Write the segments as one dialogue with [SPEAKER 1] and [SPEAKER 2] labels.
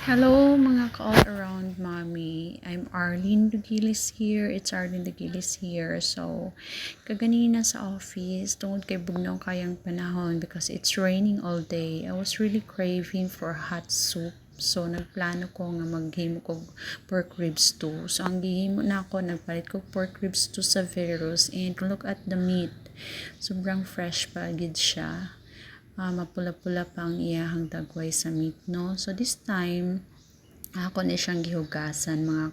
[SPEAKER 1] Hello mga ka-all around mommy. I'm Arlene Dugilis here. It's Arlene Dugilis here. So, kaganina sa office, tungod kay bugnaw kayang panahon because it's raining all day. I was really craving for hot soup. So, nagplano ko nga maghimo ko pork ribs too. So, ang gihimo na ako, nagpalit ko pork ribs too sa Veros. And look at the meat. Sobrang fresh pa gid siya. Mapula-pula pa ang iyahang dagway sa meat, no? So, this time, ako na siyang gihugasan, mga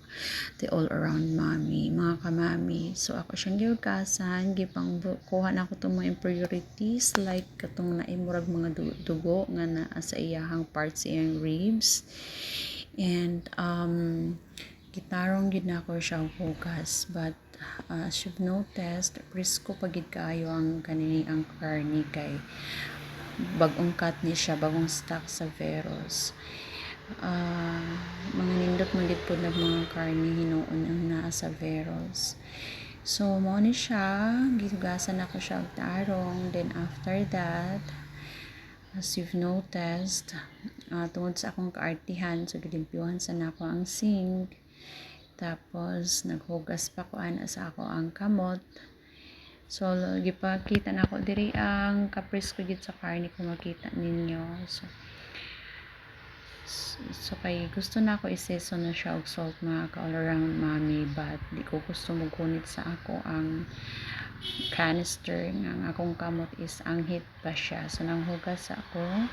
[SPEAKER 1] the all around mommy, mga kamami. So, ako siyang gihugasan, gipang kuha na ako itong mga impurities, like katong naimurag mga dugo, nga na sa iyahang parts, iyang ribs. And, gitarong gid na ako siyang hugas, but as you've noticed, presko pagid kaayo ang kanini ang karni kay bagong cut ni siya, bagong stock sa Veros. Mga nindot magit po na mga karne hinuon ang naa sa Veros. So, mo ni siya, gihugasan ako siya og tarong. Then, after that, as you've noticed, tungod sa akong kaartihan, so gilimpyuhan sa nako ang sink. Tapos, naghugas pa ko ana sa ako ang kamot. So, gipakita na ako diri ang kapris ko gid sa karne kung makita ninyo. So kay gusto na ako i-season na siya og salt mga ka-all around mommy, but di ko gusto magkunit sa ako ang canister ng akong kamot is ang heat pa siya. So nanghugas ako.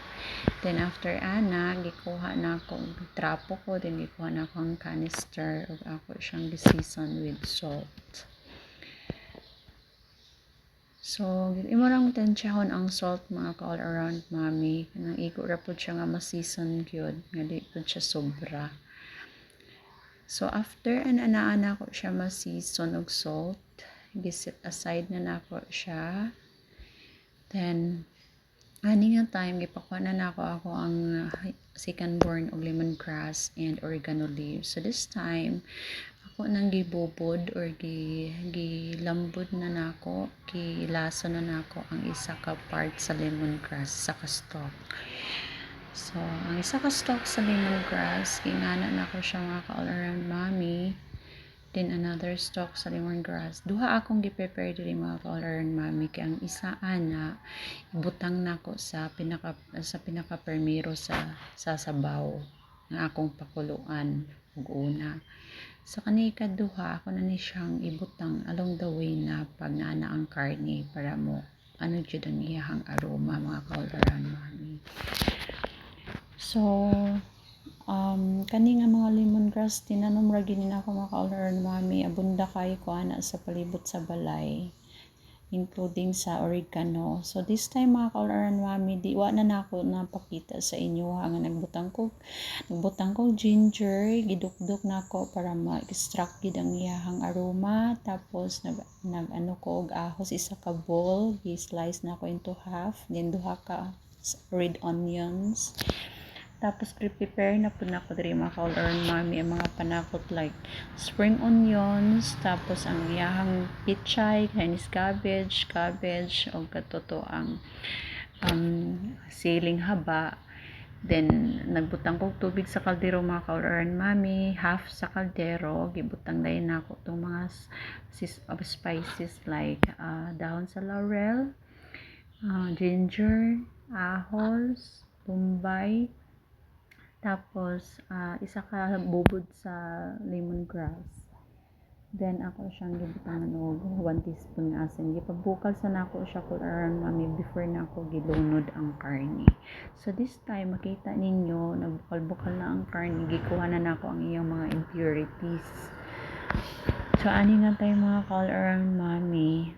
[SPEAKER 1] Then after ana, gikuha na ako trapo ko, then gikuha na ako ang canister ug ako siyang gi-season with salt. So, imo lang tansyahon ang salt mga ka-all around mommy. Kanang iko ra pud siya nga ma-season gyud, nga di pud siya sobra. So, after ana ko siya ma-season og salt, giset aside na nako siya. Then, ani nga time gipakuha na nako ako ang second born og lemongrass and oregano leaves. So, this time ako nang gibubod or gilambod na nako, gilaso na nako ang isa ka part sa lemongrass, isa ka stalk. So, ang isa ka stalk sa lemongrass, gingana nako siya mga ka-all around mommy. Then another stalk sa lemongrass. Duha akong gi-prepare diri mga ka-all around mommy, kay ang isa ana ibutang nako sa pinaka permiro sa sabaw nga akong pakuluan ug una. Sa kani ikaduha, ako na ni siyang ibutang along the way na pag naana ang karne para mo ano jud ang iyahang aroma mga ka-all around mommy. So, kani nga mga lemongrass tinanom ra gid nako mga ka-all around mommy, abunda kay ko ana sa palibot sa balay, including sa oregano. So this time mga ka-all around mommy, di wa na nako napakita sa inyo nga nagbutang ko ginger, gidukdok nako para ma-extract gid ang iyahang aroma. Tapos nag ko og ahos isa ka bowl, gi-slice nako into half, then duha ka red onions. Tapos prepare na po na ko diri mga ka-all around mommy ang mga panakot like spring onions, tapos ang iyahang pichay, Chinese cabbage o katoto ang siling haba. Then nagbutang ko tubig sa kaldero mga ka-all around mommy, half sa kaldero, gibutang dayon nako tong mga spices like dahon sa laurel, ginger, ahos, bombay, tapos isa ka bubod sa lemongrass. Then ako siyang gibutangan og 1 teaspoon nga asin. Gipabukal sa nako siya kung around mommy before nako gilunod ang karne. So this time makita ninyo nagbukal-bukal na ang karne, gikuha na nako ang iyang mga impurities. So ani nga tayo mga ka-all around mommy,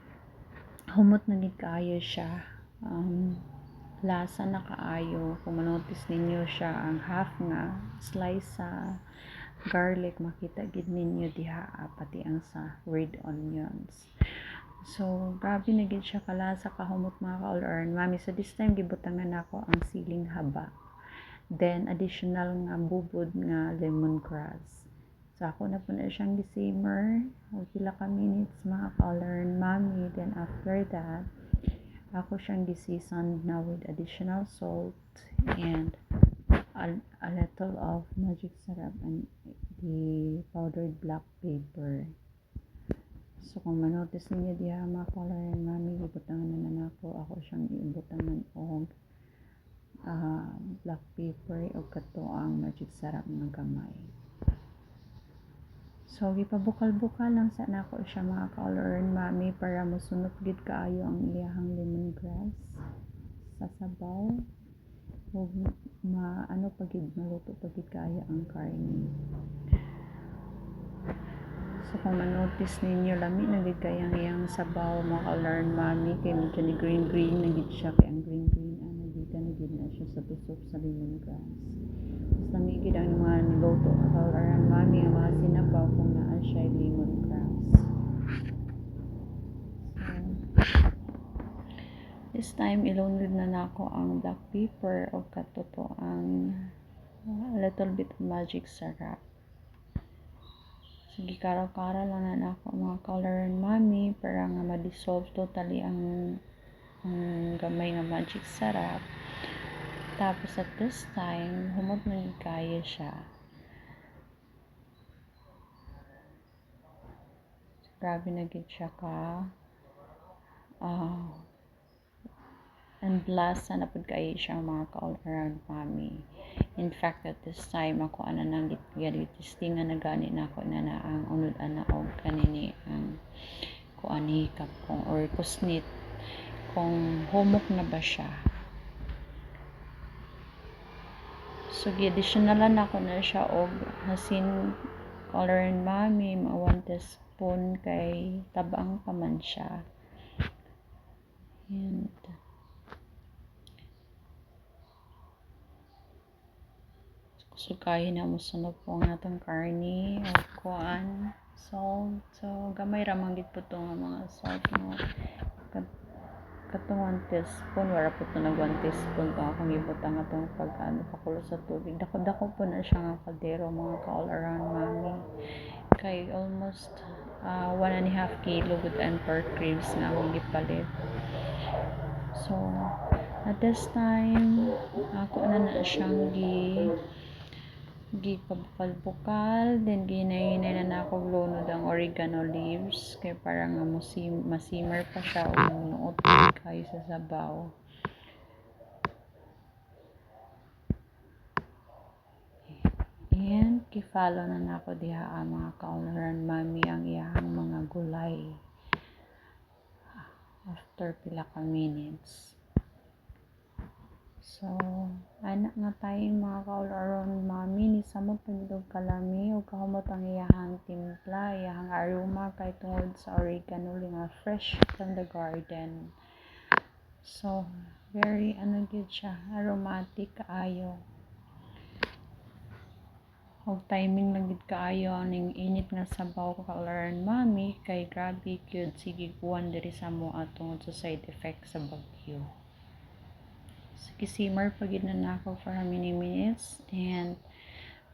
[SPEAKER 1] humot na gid kaayo siya. Lasa na kaayo. Kung manotice ninyo siya ang half nga slice sa garlic, makita gid ninyo diha, pati ang sa red onions. So grabe na gid siya kalasa, kahumot mga ka-all around mommy. So this time gibutangan nako ang siling haba, then additional nga bubod nga lemongrass. So ako na po na siyang gi-simmer o pila ka minutes mga ka-all around mommy. Then after that, ako siyang gi-season na with additional salt and a little of magic syrup and the powdered black pepper. So kung manotice ninyo diha mga color and mami, ibutangan na ako siyang ibutangan og black pepper o kato ang magic syrup ng gamay. So gipabukal-bukal lang sa nako siya mga color and mami para mosunod gid kaayo ang iyahang lemongrass sa sabaw ug maluto pagid kaayo ang karne. So kung manotice ninyo lami na gid kay ang iyang sabaw mga color and mami kay medyo ni green na gid siya kay ang green na gid na siya sa tusok sa lemongrass. Mas lami gid ang mga niluto mga color and mami ang mga sinabaw kung naa siya lemongrass. This time ilunod na nako ang black pepper o katoto ang a little bit of magic syrup. Sige, kara-kara lang na nako mga color and mami para nga ma-dissolve totally ang gamay nga magic syrup. Tapos at this time, humot na kaya siya. Grabe na gid siya ka. And last na pud kay siya mga ka-all around mami. In fact, at this time ako nang testingan na gani na ako na ang unod ana og kanini ang kuani kapong or kusnit kung humok na ba siya. So gi-additionalan ako na siya og hasin color and mami, 1 teaspoon kay tabang pa man siya. And sukahin na mo sunod po ang atong karni o kuan salt. So gamay ra man gid po to nga mga salt mo katong 1 teaspoon wala po to nag 1 teaspoon pa akong ibutang atong pakulo sa tubig. Dako po na siya nga kaldero mga ka all around mami kay almost 1.5 kilo good and pork ribs nga akong gipalit. So at this time ako na siyang gipabukal then ginay-hinay na ako glunod ang oregano leaves kay para nga masimmer pa siya o manuot kayo sa sabaw. And kifalo na nako diha ang mga ka-all-around mami ang iyang mga gulay after pila ka minutes. So, anak nga tayo mga ka-all-around mami ni samot pagidog kalami o kahumot ang iyahang timpla, iyahang aroma kay tungod sa oregano nga fresh from the garden. So, very gid siya, aromatic kaayo. Og timing lang gid kaayo ning init nga sabaw ka-all-around mami kay grabe gyud sige kuan diri sa mo tungod sa side effect sa bagyo. Sige, simmer pa gid na nako for how many minutes and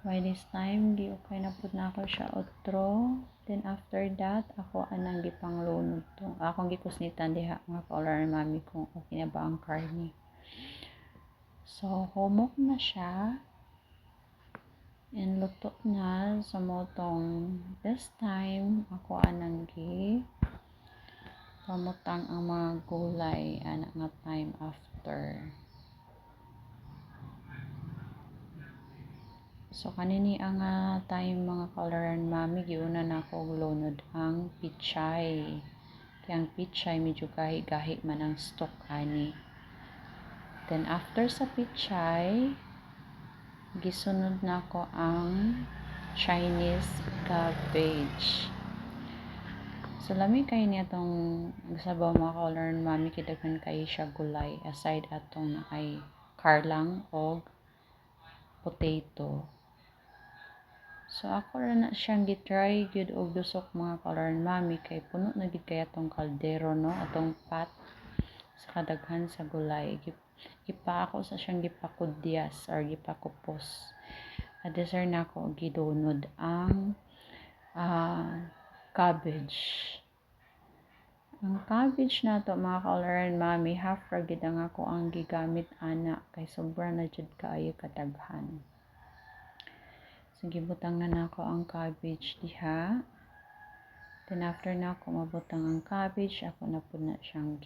[SPEAKER 1] by this time okay na pud nako siya otro. Then after that ako anang gipanglunod to akong gikusnitan diha mga ka-all-around mami kung okay na ba ang karne. So humok na siya and luto na sa motong this time ako anang pamutang ang mga gulay anak nga time after. So kanini ang time mga ka-all-around mami giuna na ako glunod ang pichay. Kaya ang pichay medyo gahi-gahi man ang stock ani. Then after sa pichay gisunod na ko ang Chinese cabbage. So lami kay ni atong sabaw mga ka-all-around mami kay daghan kay siya gulay aside atong ay karlang og potato. So ako ra na siyang gitry gyud og dusok mga ka-all-around mami kay puno na gid kay atong kaldero no atong pot sa kadaghan sa gulay. Ako sa siyang gipakudyas or gipakupos. Dessert na ako gidunod ang cabbage. Ang cabbage na to mga ka-all-around mami, half ra gid ang ako ang gigamit ana kay sobra na jud kaayo kadaghan. So gibutangan nako ang cabbage diha. Then after na ako mabutang ang cabbage, ako na pud na siyang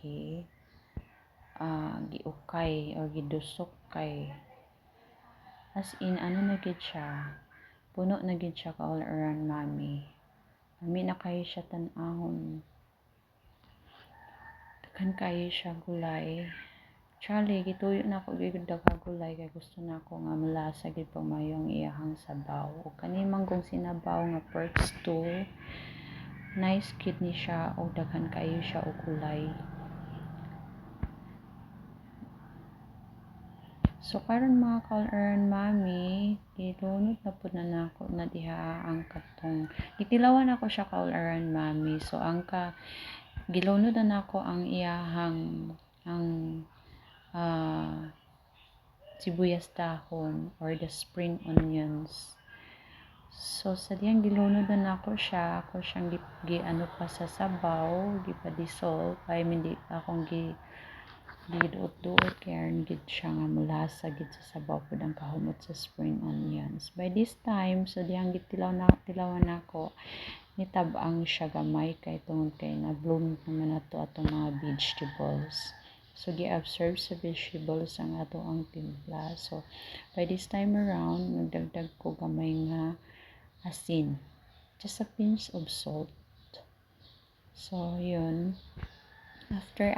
[SPEAKER 1] giukay or gidusok kay as in ano na gid siya. Puno na gid siya ka-all-around mami. Ami na kayo siya tan-ahon. Daghan kayo siya gulay. Charlie, gituyo na ako gid gulay kay gusto na ako nga malasa gid pa mayong iyahang sabaw. O kani manggong sinabaw nga pork stew. Nice gid ni siya o daghan kayo siya og gulay. So karon mga ka-all-around mami, gilunod na pud na nako na diha ang katong gitilawan ako siya ka-all-around mami. So ang gilunod na nako ang iyahang sibuyas dahon or the spring onions. So sa diyang gilunod na nako siya, ako siyang ano pa sa sabaw, gipa-dissolve kay hindi akong giduot-duot kaya gid siya nga mulasa gid sa sabaw pud ang kahumot sa spring onions. By this time, so diyang tilawan nako, nitab-ang siya gamay kay tungod kay na-bloom naman nato atong mga vegetables. So gi-absorb sa vegetables ang ato ang timpla. So by this time around, nagdagdag ko gamay nga asin. Just a pinch of salt. So yun. After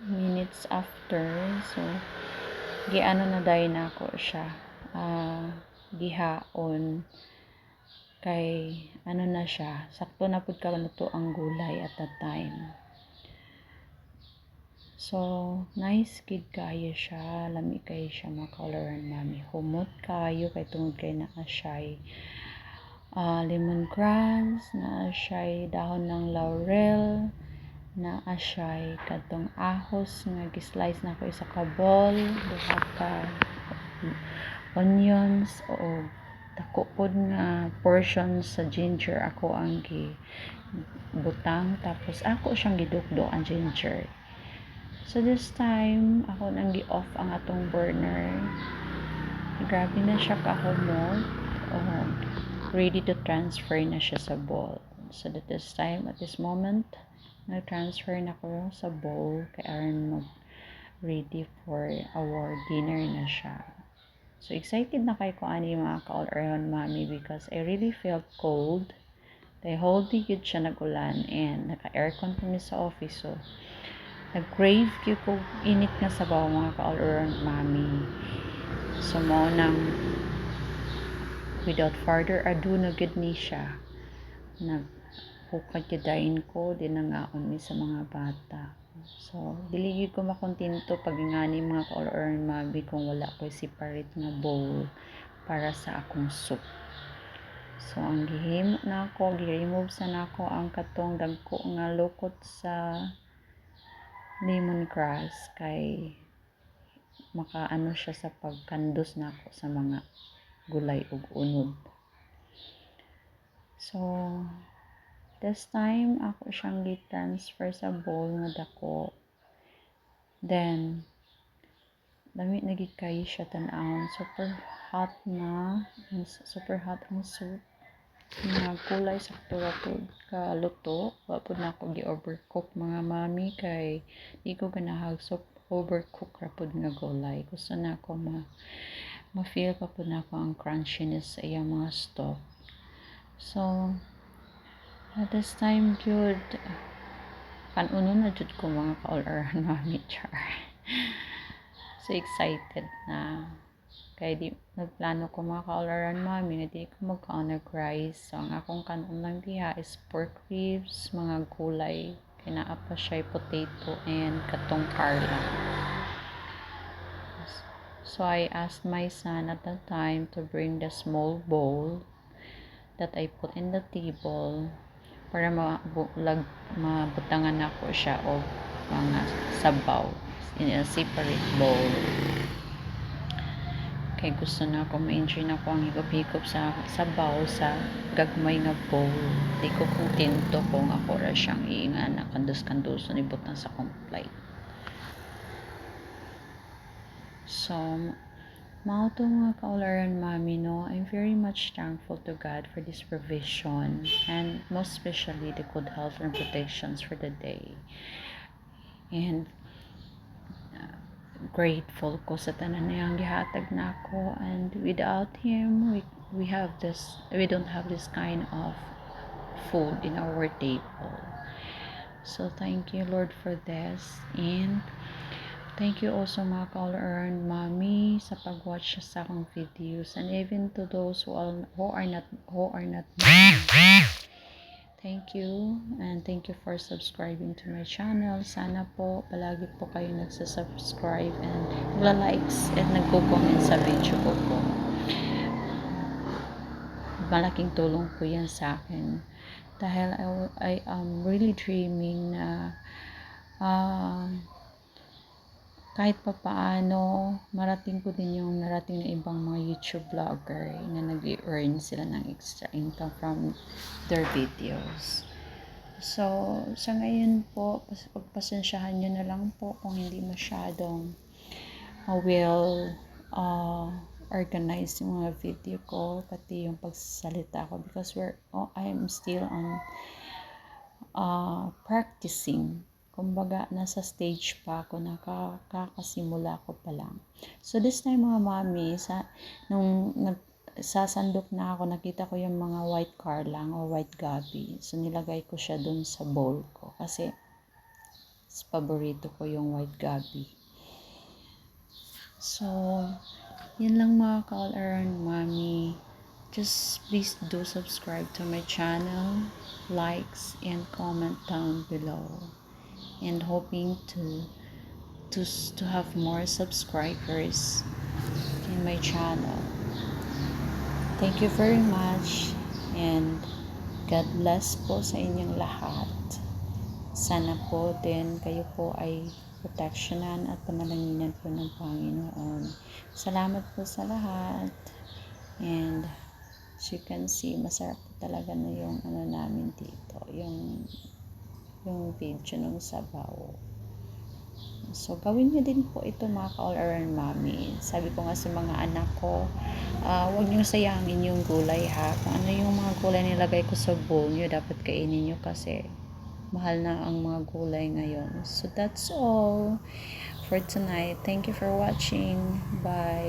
[SPEAKER 1] minutes after, so giano na dai na ako siya. Gihaon kay ano na siya, sakto na pud karon nato ang gulay at that time. So nice gid kayo siya, lami kayo siya mga ka-all-around mami. Humot kayo kay tungod kay naa siya'y lemongrass, naa siya'y dahon ng laurel, naa siya'y kadtong ahos nga gi-slice na ko isa ka bowl, duha ka onions o dako pod nga portion sa ginger ako ang butang, tapos ako siyang gidukdok ang ginger. So this time ako nang gi-off ang atong burner. Grabe na siya kahumot. Ready to transfer na siya sa bowl. So at this moment, nag-transfer na ko sa bowl kay aron ready for our dinner na siya. So excited na kay ko ani mga ka-all-around mami because I really felt cold. Kay whole day gid siya nag-ulan and naka-aircon kami sa office, so nag-crave ko init nga sabaw mga ka-all-around mami. So mo nang without further ado na gid ni siya. Naghukad gyudayon ko din nangaon mi sa mga bata. So dili gyud ko makontento pag ingani mga ka-all-around mami kung wala ko separate nga bowl para sa akong soup. So ang gihimo na ako, gi-remove sa nako ang katong dagko nga lukot sa lemongrass kay makaano siya sa pagkandos nako sa mga gulay ug unod. So this time ako siyang gi-transfer sa bowl nga dako. Then dami na gid kayo siya tan-awon, super hot ang soup. Mga gulay sakto ra pud ka luto, wa pud na ako gi-overcook mga mami kay di ko ganahag overcook ra pud nga gulay. Gusto na ako ma-feel pa pud na ako ang crunchiness sa iyang mga stock. So at this time jud kanuno na jud ko mga ka-all-around mami char. So excited na kay di nagplano ko mga ka-all-around mami nga di ko magkaon ng rice. So ang akong kanon lang diha is pork ribs, mga gulay, kay naa pa siya potato and katong carla. So I asked my son at that time to bring the small bowl that I put in the table para mabutangan ako siya o mga sabaw in a separate bowl. kay gusto na ako ma-enjoy na ako ang higop-higop sa sabaw sa gagmay nga bowl. Di ko kontento kung ako ra siyang iingan na kandos-kandos na ibutang sa complete. So, mao to mga kaularan mami, no, I'm very much thankful to God for this provision and most especially the good health and protections for the day. And grateful ko sa tanan na yang gihatag nako, and without him we don't have this kind of food in our table. So thank you Lord for this, and thank you also mga ka-all-around mommy sa pag-watch sa akong videos, and even to those who are not mommy. Thank you, and thank you for subscribing to my channel. Sana po palagi po kayo nagsasubscribe and nagla-likes at nagko-comment sa video ko po. Malaking tulong po yan sa akin dahil I am really dreaming na kahit pa paano marating ko din yung narating na ibang mga YouTube vlogger na nag-earn sila ng extra income from their videos. So, sa ngayon po, pagpasensyahan nyo na lang po kung hindi masyadong organize yung mga video ko, pati yung pagsasalita ko, because I'm still on practicing. Kumbaga, nasa stage pa ako, nakakasimula ko pa lang. So, this time mga mami, nung sasandok na ako, nakita ko yung mga white carlang o white gabi. So, nilagay ko siya dun sa bowl ko kasi paborito ko yung white gabi. So, yun lang mga ka-all-around mami. Just please do subscribe to my channel, likes and comment down below, and hoping to have more subscribers in my channel. Thank you very much, and God bless po sa inyong lahat. Sana po din kayo po ay proteksyonan at panalanginan po ng Panginoon. Salamat po sa lahat, and as you can see, masarap po talaga na yung namin dito, yung video ng sabaw. So, gawin nyo din po ito mga ka-all-around mommy. Sabi ko nga sa mga anak ko, huwag nyo sayangin yung gulay ha. Kung ano yung mga gulay nilagay ko sa bowl nyo, dapat kainin nyo kasi mahal na ang mga gulay ngayon. So, that's all for tonight. Thank you for watching. Bye.